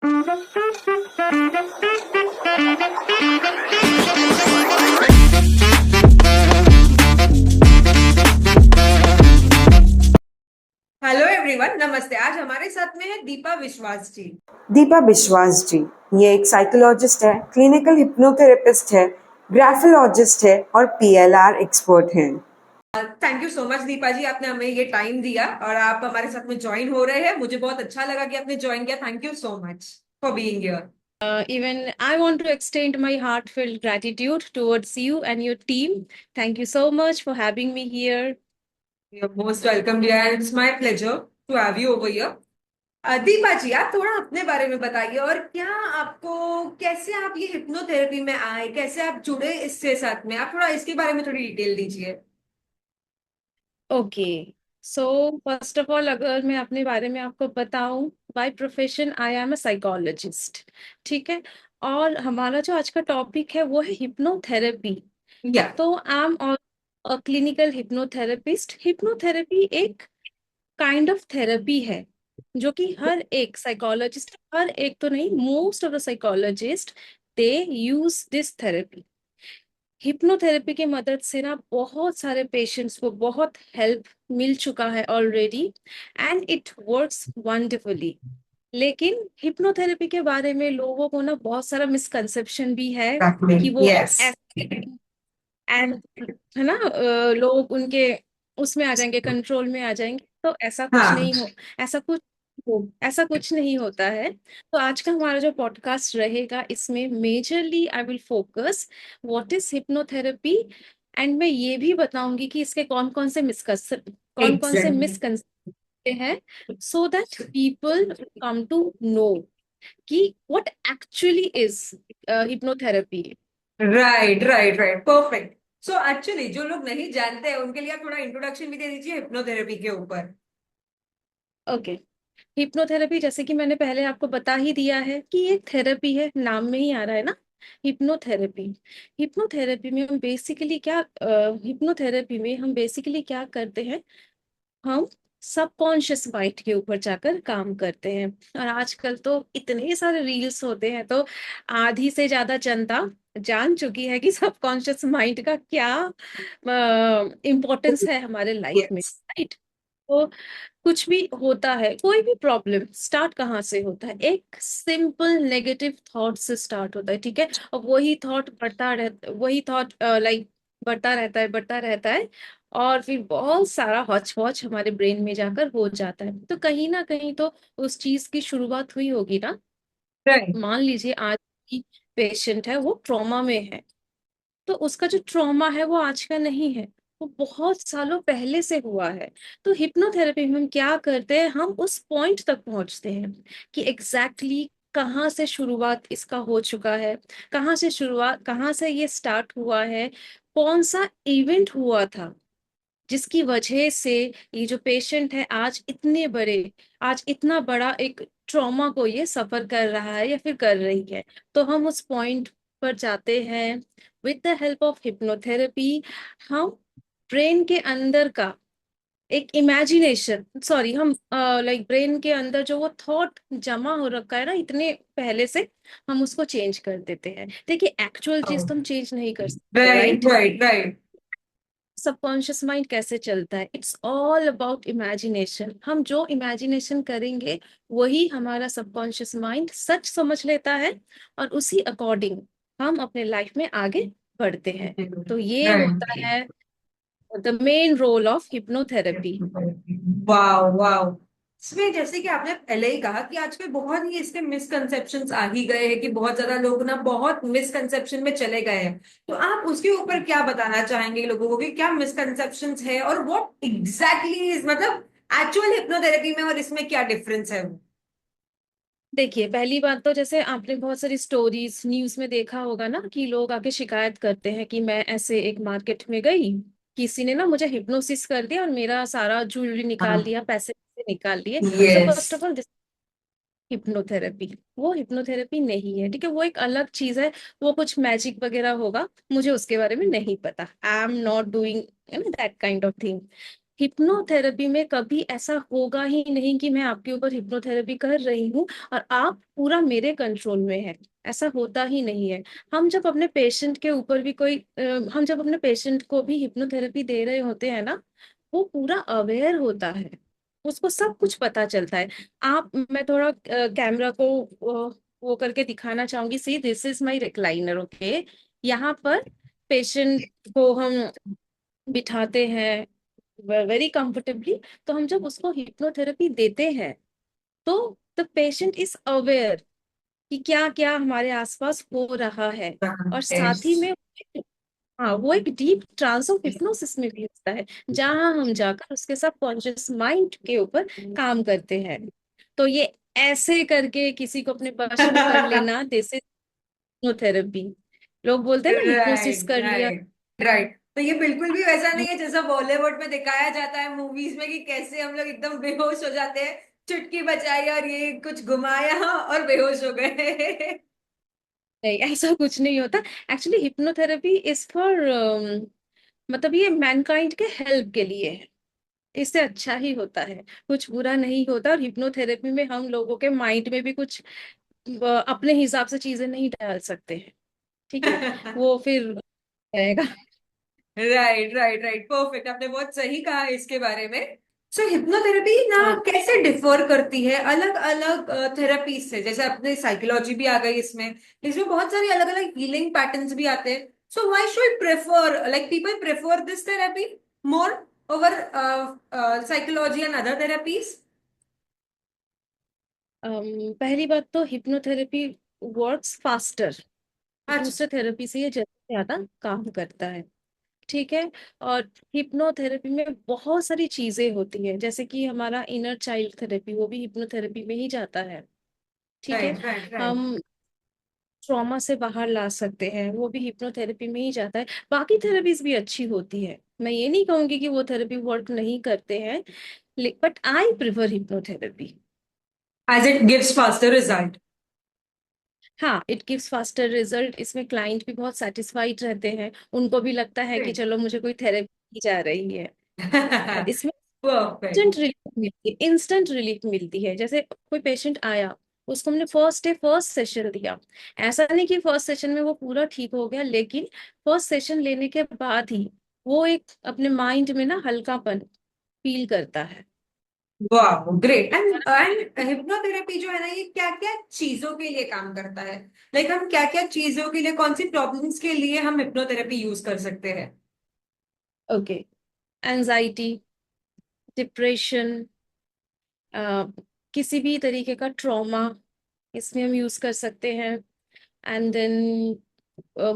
Hello everyone, नमस्ते। आज हमारे साथ में है दीपा विश्वास जी। दीपा विश्वास जी, ये एक साइकोलॉजिस्ट है, क्लिनिकल हिप्नोथेरेपिस्ट है, ग्राफोलॉजिस्ट है और पीएलआर एक्सपर्ट हैं। Thank you so much Deepa ji, आपने हमें ये टाइम दिया और आप हमारे साथ में ज्वाइन हो रहे हैं। मुझे बहुत अच्छा लगा कि आपने ज्वाइन किया। Thank you so much for being here. Even I want to extend my heartfelt gratitude towards you and your team. Thank you so much for having me here. You're most welcome dear, and it's my pleasure to have you over here. Deepa ji, आप थोड़ा अपने बारे में बताइए, और क्या आपको, कैसे आप ये हिप्नोथेरेपी में आए, कैसे आप जुड़े इससे साथ में, आप थोड़ा इसके बारे में थोड़ी डिटेल दीजिए। Okay, so first of all अगर मैं अपने बारे में आपको बताऊं, by profession I am a psychologist. ठीक है। और हमारा जो आज का टॉपिक है वो है हिप्नोथेरेपी। या तो I am a clinical hypnotherapist. Hypnotherapy एक काइंड ऑफ थेरेपी है जो कि हर एक साइकोलॉजिस्ट, हर एक तो नहीं, most of the psychologist they use this therapy. Hypnotherapy की मदद से ना बहुत सारे पेशेंट्स को बहुत हेल्प मिल चुका है already, and it works wonderfully. लेकिन हिप्नोथेरेपी के बारे में लोगों को ना बहुत सारा मिसकंसेप्शन भी है कि वो यस। एंड है ना, लोग उनके उसमें आ जाएंगे, कंट्रोल में आ जाएंगे। तो ऐसा कुछ हाँ। नहीं हो, ऐसा कुछ ऐसा कुछ नहीं होता है। तो आज का हमारा जो पॉडकास्ट रहेगा, इसमें majorly I will focus what is hypnotherapy, and मैं ये भी बताऊंगी कि इसके कौन कौन से एग्जैक्टली। मिसकंसेप्शन हैं, so that people come to know कि what actually is hypnotherapy. Right right right, perfect. So actually जो लोग नहीं जानते हैं उनके लिए आप थोड़ा इंट्रोडक्शन भी दे दीजिए हिप्नोथेरेपी के ऊपर। ओके, हिप्नोथेरेपी जैसे कि मैंने पहले आपको बता ही दिया है कि ये थेरेपी है, नाम में ही आ रहा है ना, हिप्नोथेरेपी। हिप्नोथेरेपी में हम बेसिकली क्या करते हैं, हम सबकॉन्शियस माइंड के ऊपर जाकर काम करते हैं। और आजकल तो इतने सारे रील्स होते हैं, तो आधी से ज्यादा जनता जान चुकी है कि सबकॉन्शियस माइंड का क्या इम्पोर्टेंस है हमारे लाइफ में, यस। राइट। तो कुछ भी होता है, कोई भी प्रॉब्लम स्टार्ट कहाँ से होता है, एक सिंपल नेगेटिव थॉट से स्टार्ट होता है, ठीक है। और वही थॉट लाइक बढ़ता रहता है, और फिर बहुत सारा हॉच पॉच हमारे ब्रेन में जाकर हो जाता है। तो कहीं ना कहीं तो उस चीज की शुरुआत हुई होगी ना। राइट मान लीजिए आज की पेशेंट है, वो ट्रॉमा में है, तो उसका जो ट्रॉमा है वो आज का नहीं है, वो बहुत सालों पहले से हुआ है। तो हिप्नोथेरेपी में हम क्या करते हैं, हम उस पॉइंट तक पहुंचते हैं कि एग्जैक्टली कहाँ से शुरुआत इसका हो चुका है, कहाँ से ये स्टार्ट हुआ है, कौन सा इवेंट हुआ था जिसकी वजह से ये जो पेशेंट है आज इतना बड़ा एक ट्रॉमा को ये सफर कर रहा है या फिर कर रही है। तो हम उस पॉइंट पर जाते हैं with the help of hypnotherapy. हम ब्रेन के अंदर का एक इमेजिनेशन, सॉरी, हम लाइक ब्रेन के अंदर जो वो थॉट जमा हो रखा है ना इतने पहले से, हम उसको चेंज कर देते हैं। देखिए, एक्चुअल चीज तो हम चेंज नहीं कर सकते, right right. Right right. Subconscious mind कैसे चलता है, इट्स ऑल अबाउट इमेजिनेशन। हम जो इमेजिनेशन करेंगे वही हमारा सबकॉन्शियस माइंड सच समझ लेता है, और उसी अकॉर्डिंग हम अपने लाइफ में आगे बढ़ते हैं। तो ये होता राइट। है the main role of hypnotherapy. Wow wow. इसमें जैसे कि आपने पहले ही कहा कि आजकल बहुत ही इसके मिसकंसेप्शंस आ ही गए हैं, कि बहुत ज्यादा लोग ना बहुत मिसकंसेप्शन में चले गए हैं। तो आप उसके ऊपर क्या बताना चाहेंगे लोगों को, कि क्या मिसकंसेप्शंस है और व्हाट एग्जैक्टली इज, मतलब एक्चुअल हिप्नोथेरेपी में और इसमें क्या डिफरेंस है वो। देखिए, पहली बात तो जैसे आपने बहुत सारी स्टोरीज न्यूज में देखा होगा ना कि लोग आके शिकायत करते हैं कि मैं ऐसे एक मार्केट में गई, किसी ने ना मुझे हिप्नोसिस कर दिया और मेरा सारा ज्वेलरी निकाल लिया, पैसे निकाल लिए। So yes. First of all, hypnotherapy वो हिप्नोथेरेपी नहीं है, ठीक है, वो एक अलग चीज है। वो कुछ मैजिक वगैरह होगा, मुझे उसके बारे में नहीं पता, I am not doing that kind of thing. Hypnotherapy में कभी ऐसा होगा ही नहीं कि मैं आपके ऊपर हिप्नोथेरेपी कर रही हूँ और आप पूरा मेरे कंट्रोल में है। ऐसा होता ही नहीं है। हम जब अपने पेशेंट के ऊपर भी हम जब अपने पेशेंट को भी हिप्नोथेरेपी दे रहे होते हैं ना, वो पूरा अवेयर होता है, उसको सब कुछ पता चलता है। मैं थोड़ा कैमरा को वो करके दिखाना चाहूंगी। See, this is my recliner, okay. यहाँ पर पेशेंट को हम बिठाते हैं वेरी कंफर्टेबली। तो हम जब उसको हिप्नोथेरेपी देते हैं तो द पेशेंट इज अवेयर कि क्या क्या हमारे आसपास हो रहा है। और साथ ही यस। में हाँ, वो एक डीप ट्रांस ऑफ हिप्नोसिस में भी होता है, जहां हम जाकर उसके सब कॉन्शियस माइंड के ऊपर काम करते हैं। तो ये ऐसे करके किसी को अपने वश में कर लेना, दिस इज हिप्नोथेरेपी। लोग बोलते हैं ना हिप्नोसिस राइट, कर लिया। Right, right. तो ये बिल्कुल भी वैसा नहीं है जैसा बॉलीवुड में दिखाया जाता है मूवीज में, कि कैसे हम लोग एकदम बेहोश हो जाते हैं, चुटकी बजाई और ये कुछ घुमाया और बेहोश हो गए। नहीं, ऐसा कुछ नहीं होता। एक्चुअली हिप्नोथेरेपी इज फॉर मतलब ये मैनकाइंड के हेल्प के लिए है। इससे अच्छा ही होता है, कुछ बुरा नहीं होता। और हिप्नोथेरेपी में हम लोगों के माइंड में भी कुछ अपने हिसाब से चीजें नहीं डाल सकते हैं, ठीक है। वो फिर रहेगा। Right, right, right, perfect. आपने बहुत सही कहा इसके बारे में। सो हिप्नोथेरेपी ना हाँ। कैसे डिफर करती है अलग अलग थेरेपी से? जैसे अपने साइकोलॉजी भी आ गई इसमें, इसमें बहुत सारी अलग अलग हीलिंग पैटर्न्स भी आते हैं। So why should prefer, like people prefer this therapy more over psychology and other therapies? पहली बात तो हिप्नोथेरेपी वर्क्स फास्टर। अच्छा। दूसरे थेरेपी से ये जल्दी ज्यादा काम करता है, ठीक है। और हिप्नोथेरेपी में बहुत सारी चीजें होती है, जैसे कि हमारा इनर चाइल्ड थेरेपी, वो भी हिप्नोथेरेपी में ही जाता है, ठीक है। Right, right, right. हम ट्रॉमा से बाहर ला सकते हैं, वो भी हिप्नोथेरेपी में ही जाता है। बाकी थेरेपीज भी अच्छी होती है, मैं ये नहीं कहूंगी कि वो थेरेपी वर्क नहीं करते हैं, but I prefer hypnotherapy. As it gives faster result. हाँ, इट गिव्स फास्टर रिजल्ट। इसमें क्लाइंट भी बहुत सेटिस्फाइड रहते हैं, उनको भी लगता है कि चलो मुझे कोई थेरेपी दी जा रही है। और इसमें परफेक्ट। इंस्टेंट रिलीफ मिलती है, इंस्टेंट रिलीफ मिलती है। जैसे कोई पेशेंट आया, उसको हमने फर्स्ट डे फर्स्ट सेशन दिया। ऐसा नहीं कि फर्स्ट सेशन में वो पूरा ठीक हो गया, लेकिन फर्स्ट सेशन लेने के बाद ही वो एक अपने माइंड में ना हल्कापन फील करता है। वाह, ग्रेट। एंड हिप्नोथेरेपी जो है ना, ये क्या क्या चीजों के लिए काम करता है? लाइक हम क्या क्या चीजों के लिए, कौन सी प्रॉब्लम्स के लिए हम हिप्नोथेरेपी यूज कर सकते हैं? ओके। एंजाइटी, डिप्रेशन, किसी भी तरीके का ट्रॉमा, इसमें हम यूज कर सकते हैं। And then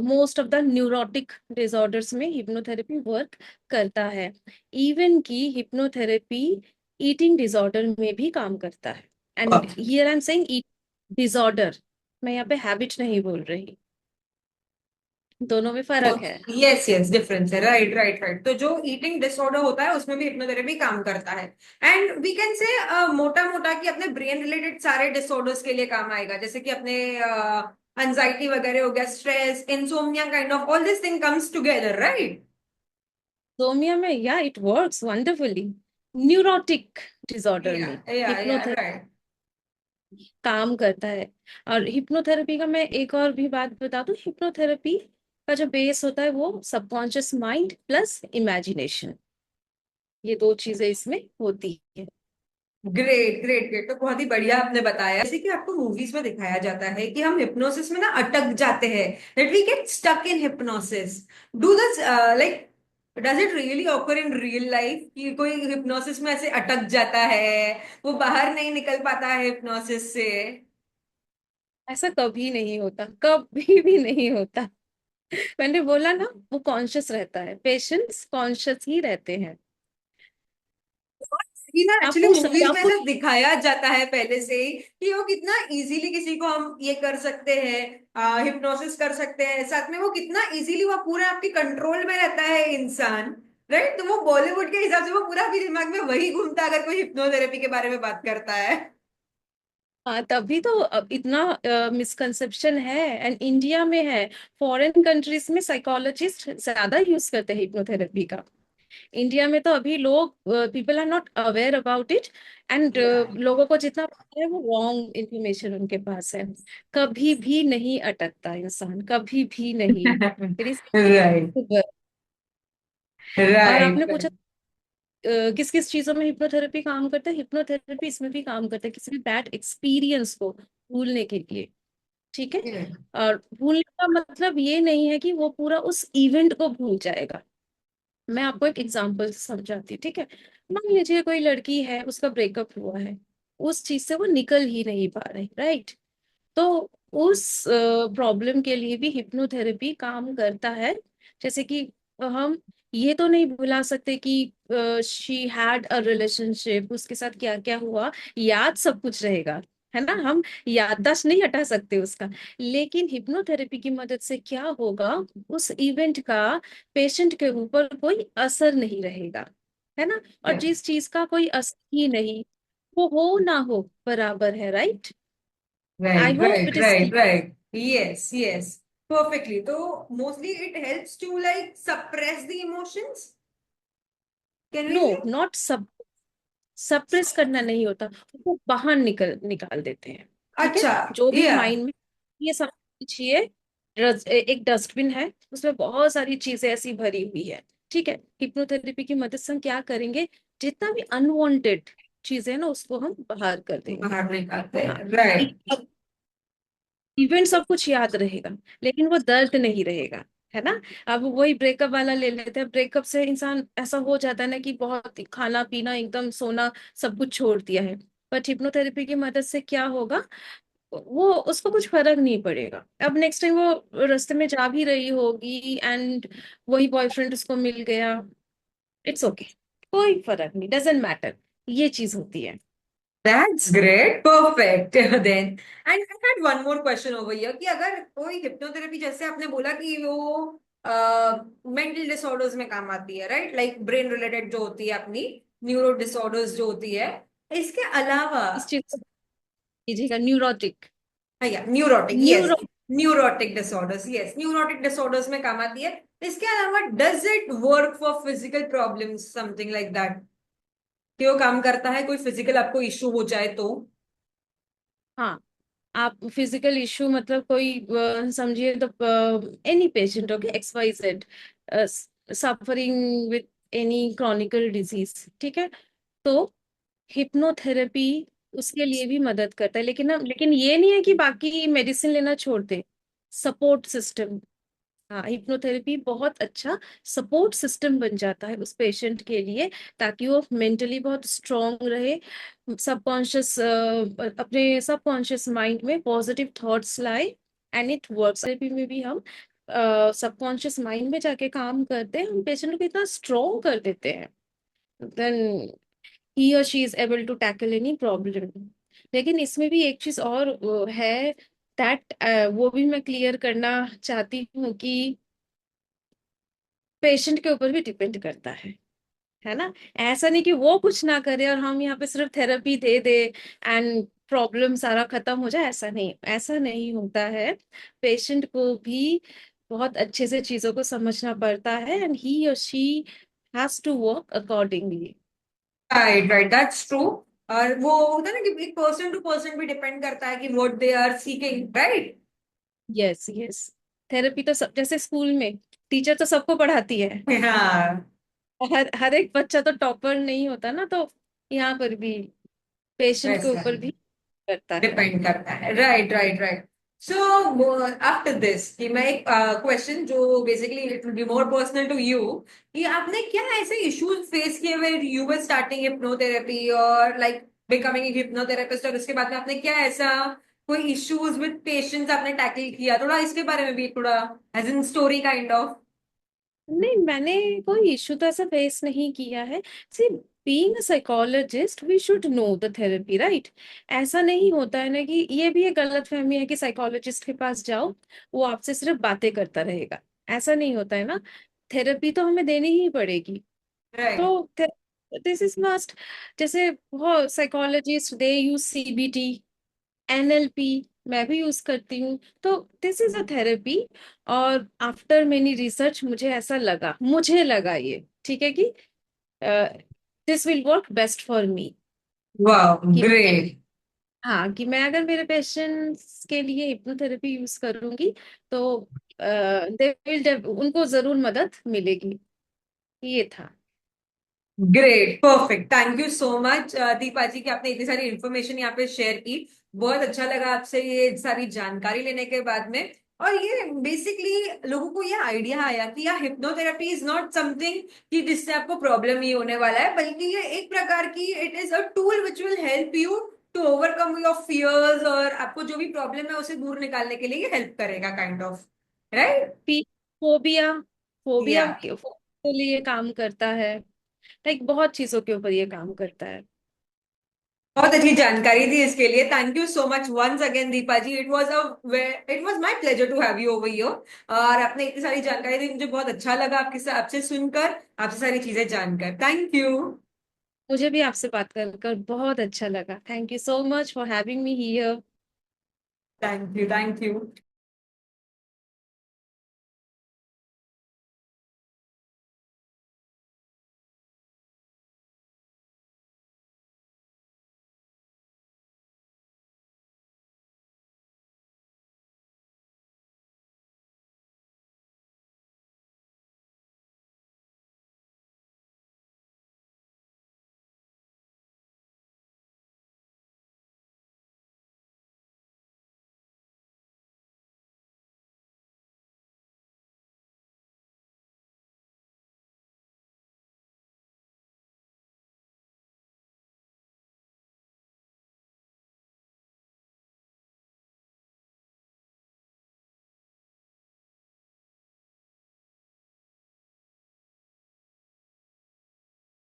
most of the neurotic disorders में हिप्नोथेरेपी वर्क करता है। इवन की हिप्नोथेरेपी ईटिंग डिसऑर्डर में भी काम करता है। And here I am saying eat disorder, मैं यहाँ पे हैबिट नहीं बोल रही, दोनों में फर्क है। यस, यस, डिफरेंस है। Right, right, right. तो जो ईटिंग डिसऑर्डर होता है उसमें भी हिप्नोथेरेपी काम करता है। एंड वी कैन से मोटा मोटा कि अपने ब्रेन रिलेटेड सारे डिसऑर्डर्स के लिए काम आएगा, जैसे कि अपने एंजाइटी वगैरह हो गया, stress, insomnia, kind of all this thing comes together, right? सोमिया में या it works wonderfully. Neurotic disorder में या हिप्नोथेरेपी राइट। काम करता है। और हिप्नोथेरेपी का मैं एक और भी बात बता दूं, हिप्नोथेरेपी का जो बेस होता है वो सबकॉन्शियस माइंड प्लस इमेजिनेशन, ये दो चीजें इसमें होती है। Great, great, great. तो बहुत ही बढ़िया आपने बताया। जैसे कि आपको मूवीज में दिखाया जाता है कि हम हिप्नोसिस में ना अटक जाते हैं, that we get stuck in hypnosis. Do this, like, does it really occur in real life कि कोई हिप्नोसिस में ऐसे अटक जाता है, वो बाहर नहीं निकल पाता है हिप्नोसिस से? ऐसा कभी नहीं होता, कभी भी नहीं होता। मैंने बोला ना, वो कॉन्शियस रहता है, पेशेंट्स कॉन्शियस ही रहते हैं। कि ना आप एक्चुअली पूछ सकते मूवीज हैं में आपको। ऐसा दिखाया जाता है पहले से ही कि वो कितना इजीली किसी को हम ये कर सकते हैं, हिप्नोसिस कर सकते हैं, साथ में वो कितना इजीली वो पूरा आपके कंट्रोल में रहता है इंसान। राइट? तो वो बॉलीवुड के हिसाब से वो पूरा भी दिमाग में वही घूमता है अगर कोई हिप्नोथेरेपी के बारे में बात करता है। हाँ, तभी तो अब इतना मिसकंसेप्शन है, एंड इंडिया में है। फॉरेन कंट्रीज में साइकोलॉजिस्ट ज्यादा यूज करते हैं हिप्नोथेरेपी का। इंडिया में तो अभी लोग, people are not aware about it, and Yeah. लोगों को जितना पता है वो रॉन्ग इंफॉर्मेशन उनके पास है। कभी भी नहीं अटकता इंसान, कभी भी नहीं। इट इज Right, और right, आपने पूछा right. किस किस चीजों में हिप्नोथेरेपी काम करता है, हिप्नोथेरेपी इसमें भी काम करता है, किसी भी बैड एक्सपीरियंस को भूलने के लिए। ठीक है। Yeah. और भूलने का मतलब ये नहीं है कि वो पूरा उस इवेंट को भूल जाएगा। मैं आपको एक एग्जांपल समझाती हूँ, ठीक है। मान लीजिए कोई लड़की है, उसका ब्रेकअप हुआ है, उस चीज से वो निकल ही नहीं पा रही, राइट। तो उस प्रॉब्लम के लिए भी हिप्नोथेरेपी काम करता है। जैसे कि हम ये तो नहीं भुला सकते कि शी हैड अ रिलेशनशिप, उसके साथ क्या क्या हुआ, याद सब कुछ रहेगा, है ना। हम याददाश्त नहीं हटा सकते उसका। लेकिन हिप्नोथेरेपी की मदद से क्या होगा, उस इवेंट का पेशेंट के ऊपर कोई असर नहीं रहेगा, है ना। और Yeah. जिस चीज का कोई असर ही नहीं, वो हो ना हो बराबर है, right. I Right, hope right, it is. right, right. Yes, yes. Perfectly. So mostly it helps to like suppress the emotions. Can we no, say? Not सब, सप्रेस करना नहीं होता, वो बाहर निकल निकाल देते हैं। ठीक है। अच्छा, जो भी yeah. माइंड में, ये सब पूछिए, एक डस्टबिन है, उसमें बहुत सारी चीजें ऐसी भरी हुई है। ठीक है। हिप्नोथेरेपी की मदद से हम क्या करेंगे, जितना भी अनवांटेड चीजें हैं ना, उसको हम बाहर कर देंगे। बाहर निकालते हाँ। हैं. Right. इवेंट सब कुछ याद रहेगा, लेकिन वो दर्द नहीं रहेगा, है ना। अब वही ब्रेकअप वाला ले लेते हैं, ब्रेकअप से इंसान ऐसा हो जाता है ना कि बहुत खाना पीना एकदम सोना सब कुछ छोड़ दिया है। बट हिप्नोथेरेपी की मदद से क्या होगा, वो उसको कुछ फर्क नहीं पड़ेगा। अब नेक्स्ट टाइम वो रास्ते में जा भी रही होगी एंड वही बॉयफ्रेंड उसको मिल गया, इट्स ओके, कोई फर्क नहीं, डजेंट मैटर। ये चीज होती है। That's great. Perfect. Then, and I had one more question over here कि अगर कोई हिप्नोथेरेपी, जैसे आपने बोला कि वो मेंटल डिसऑर्डर्स में काम आती है, राइट, लाइक ब्रेन रिलेटेड जो होती है अपनी, न्यूरो डिसऑर्डर्स जो होती है, इसके अलावा, इस चीज को कीजिएगा, न्यूरोटिक, या neurotic, yes, neuro. Neurotic disorders, yes, neurotic disorders में काम आती है। इसके अलावा does it work for physical problems, something like that, कि वो काम करता है कोई फिजिकल आपको इश्यू हो जाए तो? हाँ, आप फिजिकल इश्यू मतलब कोई समझिए तो any patient, okay, X Y Z, suffering with any chronical disease, ठीक है। तो हिप्नोथेरेपी उसके लिए भी मदद करता है, लेकिन ये नहीं है कि बाकी मेडिसिन लेना छोड़ दे। सपोर्ट सिस्टम, हाँ, हिप्नोथेरेपी बहुत अच्छा सपोर्ट सिस्टम बन जाता है उस पेशेंट के लिए, ताकि वो मेंटली बहुत स्ट्रांग रहे, सबकॉन्शियस, अपने सबकॉन्शियस माइंड में पॉजिटिव थॉट्स लाए। And it works. थेरेपी में भी हम सबकॉन्शियस माइंड में जाके काम करते हैं, हम पेशेंट को इतना स्ट्रांग कर देते हैं, then he or she is able to tackle any problem. लेकिन इसमें भी एक चीज और है, दैट वो भी मैं क्लियर करना चाहती हूँ कि पेशेंट के ऊपर भी डिपेंड करता है ना। ऐसा नहीं कि वो कुछ ना करे और हम यहाँ पे सिर्फ therapy they they and problem सारा खत्म हो जाए, ऐसा नहीं होता है। पेशेंट को भी बहुत अच्छे से चीजों को समझना पड़ता है, and he or she has to work accordingly. Right, right, that's true. और वो होता है ना कि एक पर्सन टू पर्सन भी डिपेंड करता है कि what they are seeking, right? Yes, yes. Therapy तो सब, जैसे स्कूल में टीचर तो सबको पढ़ाती है, हाँ, हर हर एक बच्चा तो टॉपर नहीं होता ना, तो यहाँ पर भी पेशेंट के वैसा ऊपर भी करता है। डिपेंड करता है, right, right, right. So after this कि मैं एक क्वेश्चन जो basically it will be more personal to you, कि आपने क्या ऐसे इश्यूज फेस किए when you were starting hypnotherapy और लाइक बिकमिंग ए हिप्नोथेरेपिस्ट, और उसके बाद में आपने क्या ऐसा कोई इश्यूज विद पेशेंट्स आपने टैकल किया, थोड़ा इसके बारे में भी, थोड़ा as in story kind of? नहीं, मैंने कोई इशू तो ऐसा फेस नहीं किया है। See, being a psychologist we should know the therapy, right. ऐसा नहीं होता है ना, कि ये भी एक गलत फहमी है कि साइकोलॉजिस्ट के पास जाओ, वो आपसे सिर्फ बातें करता रहेगा। ऐसा नहीं होता है ना, थेरेपी तो हमें देनी ही पड़ेगी। राइट, तो दिस इज मस्ट। जैसे बहुत साइकोलॉजिस्ट दे यूज सीबीटी, एनएलपी, मैं भी यूज करती हूँ, तो दिस इज अ थेरेपी। और आफ्टर मेनी रिसर्च मुझे ऐसा लगा, मुझे लगा ये ठीक है कि this will work best for me. वाह, कि ग्रेट। हाँ, कि मैं अगर मेरे पेशेंट्स के लिए हिप्नोथेरेपी यूज करूंगी तो दे विल उनको जरूर मदद मिलेगी। ये था। Great, perfect, thank you so much Deepa ji कि आपने इतनी सारी इंफॉर्मेशन यहाँ पे शेयर की। बहुत अच्छा लगा आपसे ये सारी जानकारी लेने के बाद में। और ये बेसिकली लोगों को ये आइडिया आया कि यार हिप्नोथेरेपी इज नॉट समथिंग कि जिससे आपको प्रॉब्लम ही होने वाला है, बल्कि ये एक प्रकार की it is a tool which will help you to overcome your fears, और आपको जो भी प्रॉब्लम है उसे दूर निकालने के लिए ये हेल्प करेगा, kind of, right? Phobia phobia या के लिए काम करता है। लाइक बहुत चीजों के ऊपर ये काम करता है। बहुत अच्छी जानकारी दी इसके लिए, thank you so much once again Deepa ji. It was my pleasure to have you over here. और आपने इतनी सारी जानकारी दी, मुझे बहुत अच्छा लगा आपसे सुनकर, आपसे सारी चीजें जानकर। Thank you. मुझे भी आपसे बात कर बहुत अच्छा लगा। Thank you so much for having me here. Thank you, thank you.